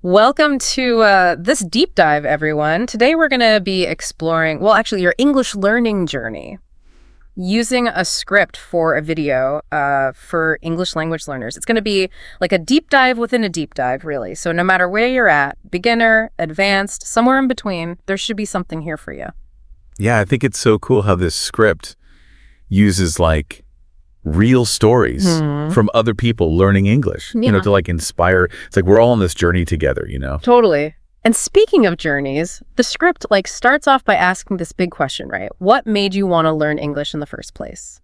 Welcome to this deep dive, everyone. Today we're going to be exploring, well, actually, your English learning journey using a script for a video for English language learners. It's going to be like a deep dive within a deep dive, really. So no matter where you're at, beginner, advanced, somewhere in between, there should be something here for you. Yeah, I think it's so cool how this script uses like real stories from other people learning English, to like inspire. It's like we're all on this journey together, Totally. And speaking of journeys, the script starts off by asking this big question, right? What made you want to learn English in the first place?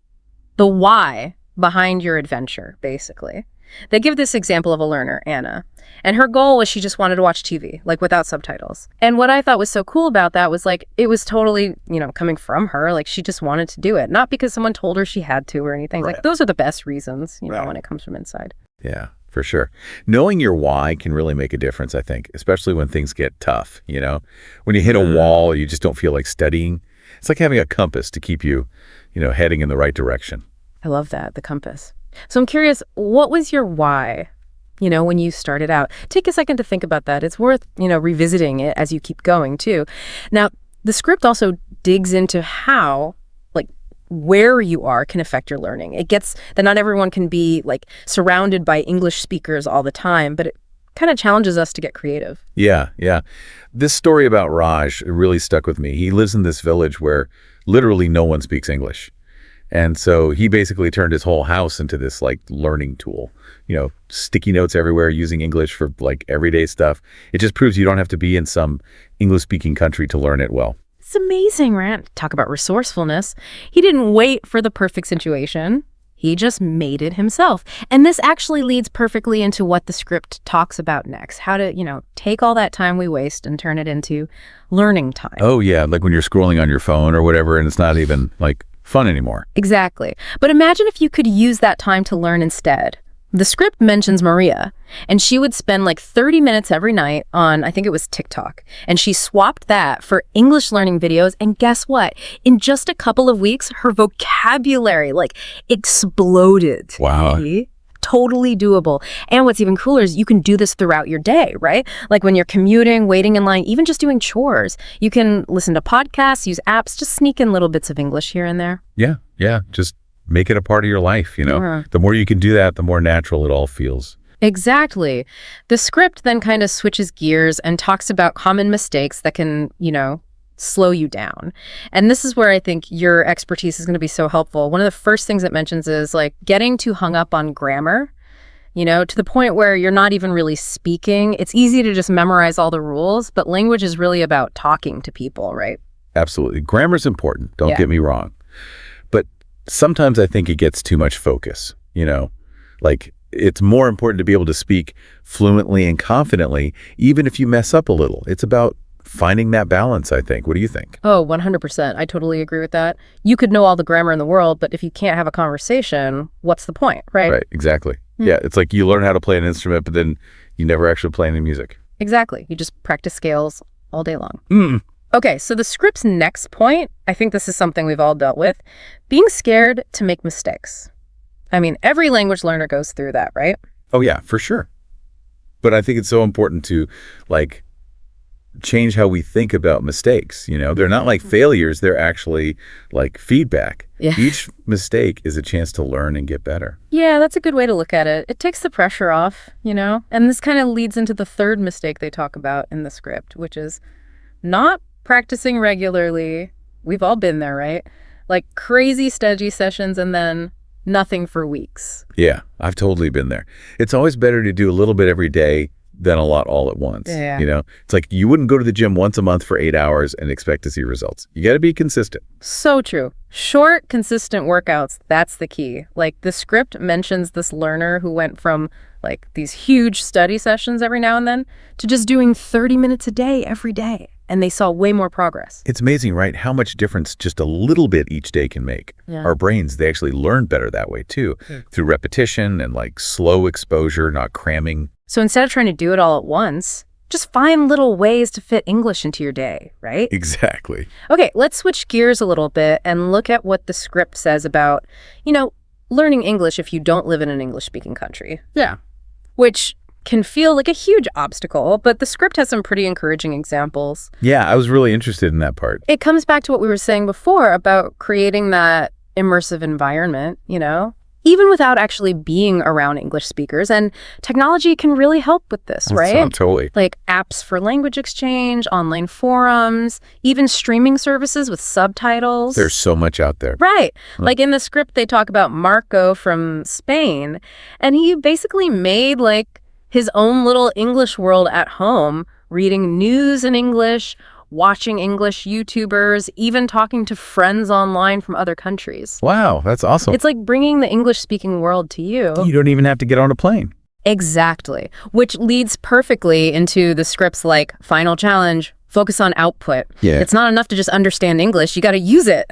The why behind your adventure, basically. They give this example of a learner, Anna, and her goal was she just wanted to watch TV, without subtitles. And what I thought was so cool about that was it was totally, coming from her, she just wanted to do it, not because someone told her she had to or anything. Right. Those are the best reasons, Right. when it comes from inside. Yeah, for sure. Knowing your why can really make a difference, I think, especially when things get tough, When you hit a wall, you just don't feel like studying. It's like having a compass to keep you, heading in the right direction. I love that, the compass. So I'm curious, what was your why, when you started out? Take a second to think about that. It's worth, revisiting it as you keep going, too. Now, the script also digs into how, where you are can affect your learning. It gets that not everyone can be, surrounded by English speakers all the time, but it kind of challenges us to get creative. Yeah. This story about Raj really stuck with me. He lives in this village where literally no one speaks English. And so he basically turned his whole house into this learning tool, sticky notes everywhere using English for everyday stuff. It just proves you don't have to be in some English speaking country to learn it well. It's amazing, right? Talk about resourcefulness. He didn't wait for the perfect situation. He just made it himself. And this actually leads perfectly into what the script talks about next. How to, take all that time we waste and turn it into learning time. Oh, yeah. Like when you're scrolling on your phone or whatever, and it's not even fun anymore. Exactly. But imagine if you could use that time to learn instead. The script mentions Maria, and she would spend 30 minutes every night on, I think it was TikTok, and she swapped that for English learning videos, and guess what? In just a couple of weeks, her vocabulary, exploded. Wow. See? Totally doable. And what's even cooler is you can do this throughout your day, right? When you're commuting, waiting in line, even just doing chores. You can listen to podcasts, use apps, just sneak in little bits of English here and there. Yeah. Just make it a part of your life, The more you can do that, the more natural it all feels. Exactly. The script then kind of switches gears and talks about common mistakes that can, slow you down. And this is where I think your expertise is going to be so helpful. One of the first things it mentions is getting too hung up on grammar, to the point where you're not even really speaking. It's easy to just memorize all the rules, but language is really about talking to people, right? Absolutely. Grammar's important. Don't get me wrong. But sometimes I think it gets too much focus, it's more important to be able to speak fluently and confidently, even if you mess up a little. It's about finding that balance, I think. What do you think? Oh, 100%. I totally agree with that. You could know all the grammar in the world, but if you can't have a conversation, what's the point, right? Right, exactly. Yeah, it's like you learn how to play an instrument, but then you never actually play any music. Exactly. You just practice scales all day long. Okay, so the script's next point, I think this is something we've all dealt with, being scared to make mistakes. I mean, every language learner goes through that, right? Oh, yeah, for sure. But I think it's so important to, change how we think about mistakes. They're not failures. They're actually feedback. Yeah. Each mistake is a chance to learn and get better. Yeah, that's a good way to look at it. It takes the pressure off, And this kind of leads into the third mistake they talk about in the script, which is not practicing regularly. We've all been there, right? Crazy study sessions and then nothing for weeks. Yeah, I've totally been there. It's always better to do a little bit every day than a lot all at once. Yeah. It's you wouldn't go to the gym once a month for 8 hours and expect to see results. You got to be consistent. So true. Short, consistent workouts, that's the key. The script mentions this learner who went from these huge study sessions every now and then to just doing 30 minutes a day every day. And they saw way more progress. It's amazing, right? How much difference just a little bit each day can make. Yeah. Our brains, they actually learn better that way too, through repetition and slow exposure, not cramming. So instead of trying to do it all at once, just find little ways to fit English into your day, right? Exactly. Okay, let's switch gears a little bit and look at what the script says about, learning English if you don't live in an English-speaking country. Yeah. Which can feel like a huge obstacle, but the script has some pretty encouraging examples. Yeah, I was really interested in that part. It comes back to what we were saying before about creating that immersive environment, even without actually being around English speakers. And technology can really help with this, right? Totally. Like apps for language exchange, online forums, even streaming services with subtitles. There's so much out there. Right. Like in the script, they talk about Marco from Spain, and he basically made like his own little English world at home, reading news in English, watching English YouTubers, even talking to friends online from other countries. Wow, that's awesome. It's like bringing the English-speaking world to you. You don't even have to get on a plane. Exactly. Which leads perfectly into the scripts like Final Challenge, focus on output. Yeah. It's not enough to just understand English. You got to use it,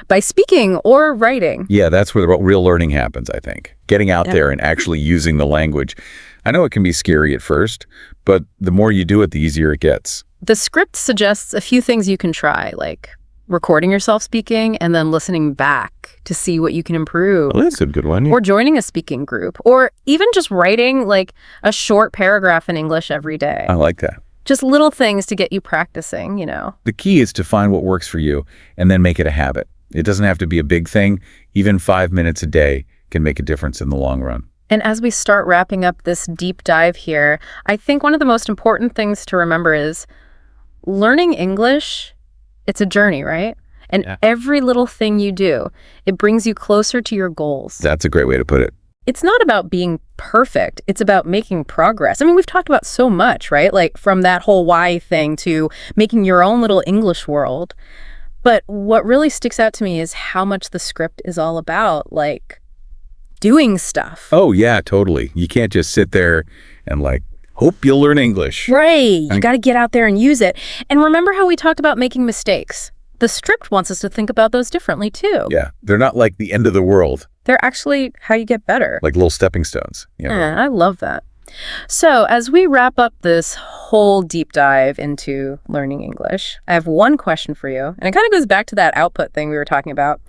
by speaking or writing. Yeah, that's where the real learning happens, I think. Getting out there and actually using the language. I know it can be scary at first, but the more you do it, the easier it gets. The script suggests a few things you can try, like recording yourself speaking and then listening back to see what you can improve. Well, that's a good one. Or joining a speaking group, or even just writing like a short paragraph in English every day. I like that. Just little things to get you practicing, The key is to find what works for you and then make it a habit. It doesn't have to be a big thing. Even 5 minutes a day can make a difference in the long run. And as we start wrapping up this deep dive here, I think one of the most important things to remember is learning English, it's a journey, right? And every little thing you do, it brings you closer to your goals. That's a great way to put it. It's not about being perfect. It's about making progress. I mean, we've talked about so much, right? Like from that whole why thing to making your own little English world. But what really sticks out to me is how much the script is all about, like, doing stuff. Oh, yeah, totally. You can't just sit there and hope you'll learn English. Right. You got to get out there and use it. And remember how we talked about making mistakes? The script wants us to think about those differently, too. Yeah. They're not like the end of the world. They're actually how you get better. Like little stepping stones. I love that. So as we wrap up this whole deep dive into learning English, I have one question for you. And it kind of goes back to that output thing we were talking about.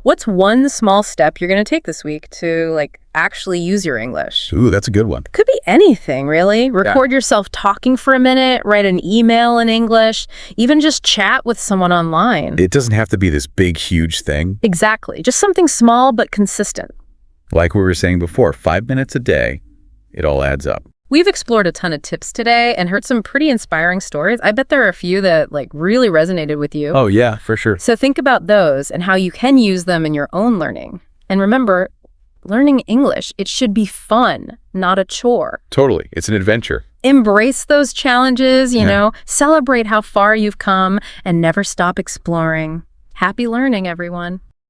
What's one small step you're going to take this week to actually use your English? Ooh, that's a good one. Could be anything, really. Record yourself talking for a minute, write an email in English, even just chat with someone online. It doesn't have to be this big, huge thing. Exactly. Just something small but consistent. Like we were saying before, 5 minutes a day. It all adds up. We've explored a ton of tips today and heard some pretty inspiring stories. I bet there are a few that really resonated with you. Oh, yeah, for sure. So think about those and how you can use them in your own learning. And remember, learning English, it should be fun, not a chore. Totally. It's an adventure. Embrace those challenges, celebrate how far you've come and never stop exploring. Happy learning, everyone.